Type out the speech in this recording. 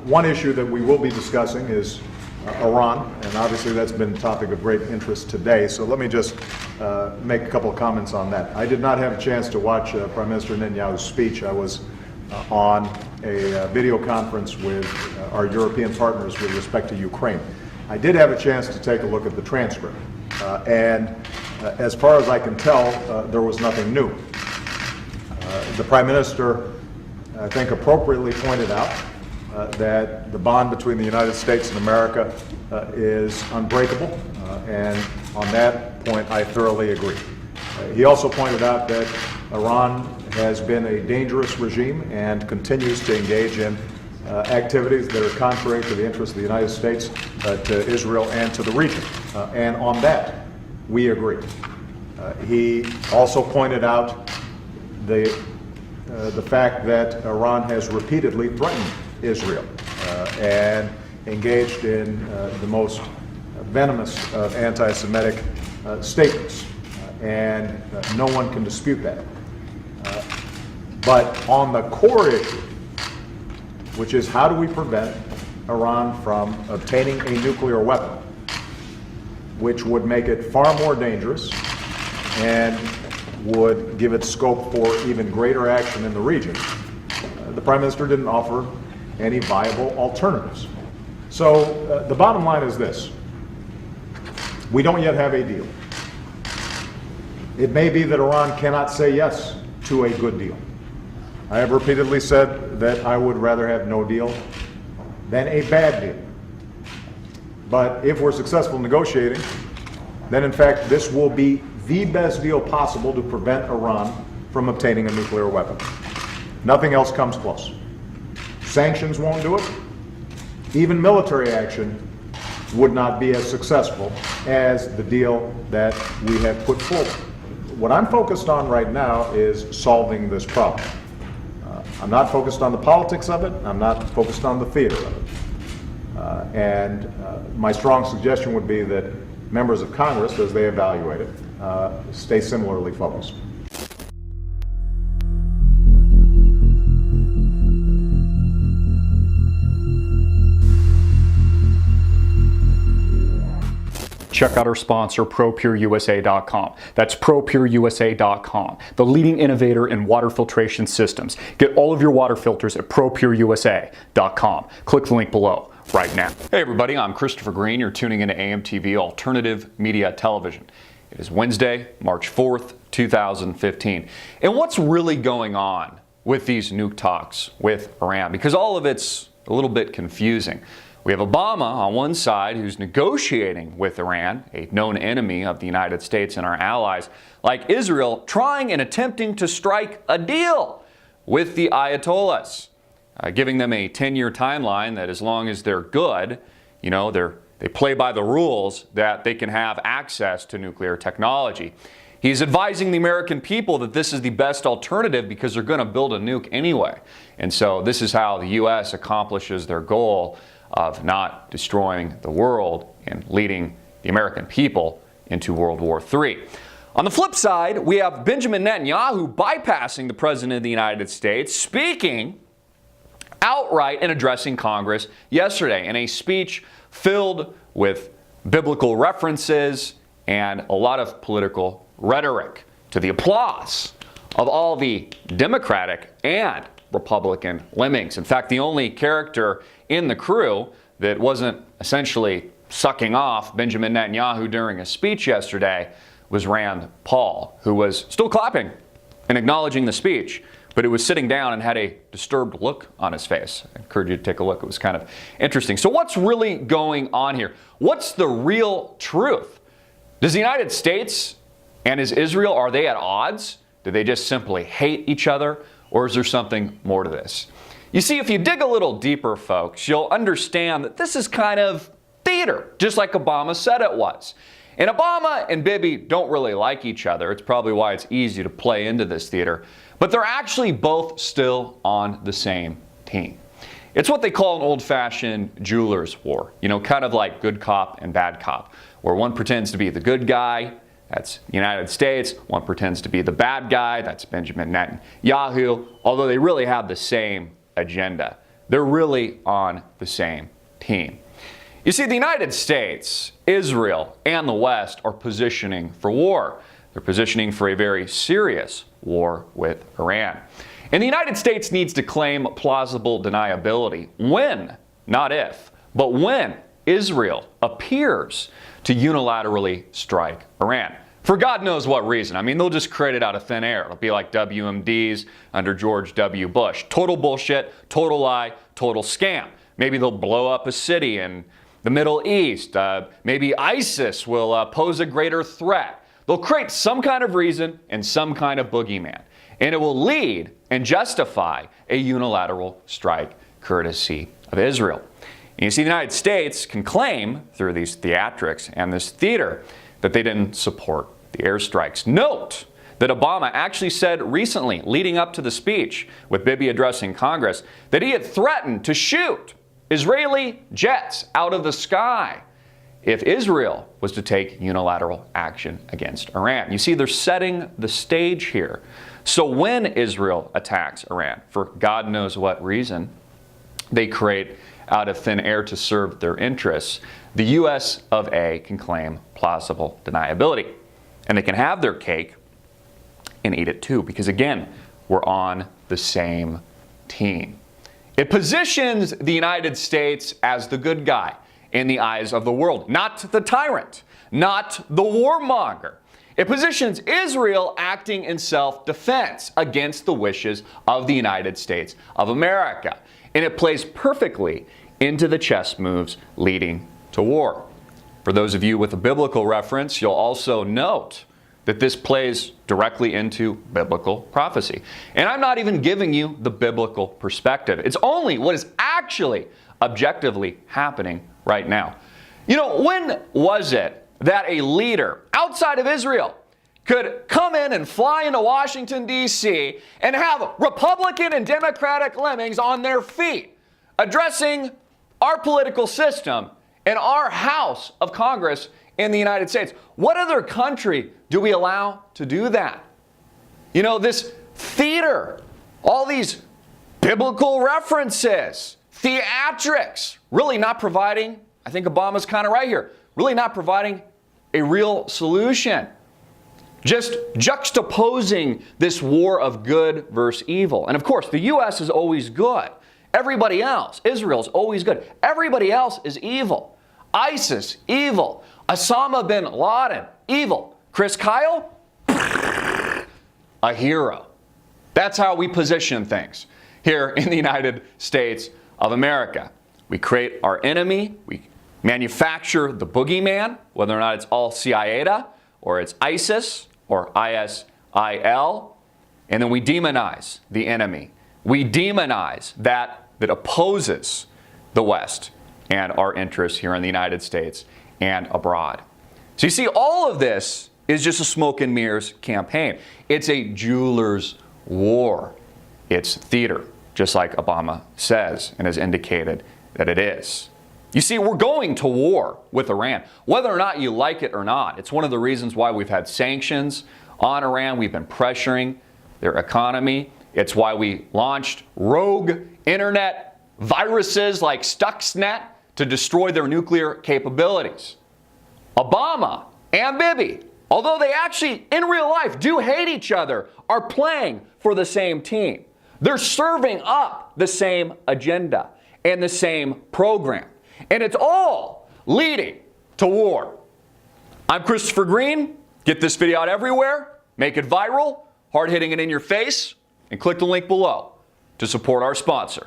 One issue that we will be discussing is Iran, and obviously that's been a topic of great interest today. So let me just make a couple of comments on that. I did not have a chance to watch Prime Minister Netanyahu's speech. I was on a video conference with our European partners with respect to Ukraine. I did have a chance to take a look at the transcript, and as far as I can tell, there was nothing new. The Prime Minister, I think, appropriately pointed out that the bond between the United States and America is unbreakable, and on that point I thoroughly agree. He also pointed out that Iran has been a dangerous regime and continues to engage in activities that are contrary to the interests of the United States, to Israel, and to the region. And on that, we agree. He also pointed out the fact that Iran has repeatedly threatened Israel and engaged in the most venomous of anti-Semitic statements, and no one can dispute that. But on the core issue, which is how do we prevent Iran from obtaining a nuclear weapon, which would make it far more dangerous and would give it scope for even greater action in the region, the Prime Minister didn't offer any viable alternatives. So the bottom line is this: we don't yet have a deal. It may be that Iran cannot say yes to a good deal. I have repeatedly said that I would rather have no deal than a bad deal. But if we're successful negotiating, then in fact this will be the best deal possible to prevent Iran from obtaining a nuclear weapon. Nothing else comes close. Sanctions won't do it. Even military action would not be as successful as the deal that we have put forward. What I'm focused on right now is solving this problem. I'm not focused on the politics of it. I'm not focused on the theater of it. And my strong suggestion would be that members of Congress, as they evaluate it, stay similarly focused. Check out our sponsor, ProPureUSA.com. That's ProPureUSA.com, the leading innovator in water filtration systems. Get all of your water filters at ProPureUSA.com. Click the link below right now. Hey everybody, I'm Christopher Greene. You're tuning into AMTV Alternative Media Television. It is Wednesday, March 4th, 2015. And what's really going on with these nuke talks with Iran? Because all of it's a little bit confusing. We have Obama on one side who's negotiating with Iran, a known enemy of the United States and our allies, like Israel, trying and attempting to strike a deal with the Ayatollahs, giving them a 10-year timeline that as long as they're good, you know, they play by the rules, that they can have access to nuclear technology. He's advising the American people that this is the best alternative because they're going to build a nuke anyway. And so this is how the U.S. accomplishes their goal of not destroying the world and leading the American people into World War III. On the flip side, we have Benjamin Netanyahu bypassing the President of the United States, speaking outright and addressing Congress yesterday in a speech filled with biblical references and a lot of political rhetoric, to the applause of all the Democratic and Republican lemmings. In fact, the only character in the crew that wasn't essentially sucking off Benjamin Netanyahu during a speech yesterday was Rand Paul, who was still clapping and acknowledging the speech, but it was sitting down and had a disturbed look on his face. I encourage you to take a look. It was kind of interesting. So what's really going on here? What's the real truth? Does the United States and is Israel, are they at odds? Do they just simply hate each other? Or is there something more to this? You see, if you dig a little deeper, folks, you'll understand that this is kind of theater, just like Obama said it was. And Obama and Bibi don't really like each other. It's probably why it's easy to play into this theater. But they're actually both still on the same team. It's what they call an old-fashioned jeweler's war. You know, kind of like good cop and bad cop, where one pretends to be the good guy, that's the United States, one pretends to be the bad guy, that's Benjamin Netanyahu, although they really have the same agenda. They're really on the same team. You see, the United States, Israel, and the West are positioning for war. They're positioning for a very serious war with Iran. And the United States needs to claim plausible deniability when, not if, but when Israel appears to unilaterally strike Iran. For God knows what reason. I mean, they'll just create it out of thin air. It'll be like WMDs under George W. Bush. Total bullshit, total lie, total scam. Maybe they'll blow up a city in the Middle East. Maybe ISIS will pose a greater threat. They'll create some kind of reason and some kind of boogeyman. And it will lead and justify a unilateral strike courtesy of Israel. And you see, the United States can claim through these theatrics and this theater that they didn't support the airstrikes. Note that Obama actually said recently, leading up to the speech with Bibi addressing Congress, that he had threatened to shoot Israeli jets out of the sky if Israel was to take unilateral action against Iran. You see, they're setting the stage here. So when Israel attacks Iran, for God knows what reason, they create out of thin air to serve their interests, the US of A can claim plausible deniability. And they can have their cake and eat it too, because again, we're on the same team. It positions the United States as the good guy in the eyes of the world, not the tyrant, not the warmonger. It positions Israel acting in self-defense against the wishes of the United States of America. And it plays perfectly into the chess moves leading to war. For those of you with a biblical reference, you'll also note that this plays directly into biblical prophecy. And I'm not even giving you the biblical perspective. It's only what is actually objectively happening right now. You know, when was it that a leader outside of Israel could come in and fly into Washington, D.C. and have Republican and Democratic lemmings on their feet addressing our political system and our House of Congress in the United States? What other country do we allow to do that? You know, this theater, all these biblical references, theatrics, really not providing, I think Obama's kind of right here, really not providing a real solution. Just juxtaposing this war of good versus evil. And of course, the U.S. is always good. Everybody else, Israel's always good. Everybody else is evil. ISIS, evil. Osama bin Laden, evil. Chris Kyle, a hero. That's how we position things here in the United States of America. We create our enemy. We manufacture the boogeyman, whether or not it's all Al-Qaeda or it's ISIS or ISIL, and then we demonize the enemy. We demonize that opposes the West and our interests here in the United States and abroad. So you see, all of this is just a smoke and mirrors campaign. It's a jeweler's war. It's theater, just like Obama says and has indicated that it is. You see, we're going to war with Iran, whether or not you like it or not. It's one of the reasons why we've had sanctions on Iran. We've been pressuring their economy. It's why we launched rogue internet viruses like Stuxnet to destroy their nuclear capabilities. Obama and Bibi, although they actually in real life do hate each other, are playing for the same team. They're serving up the same agenda and the same program. And it's all leading to war. I'm Christopher Greene. Get this video out everywhere, make it viral, hard hitting it in your face, and click the link below to support our sponsor.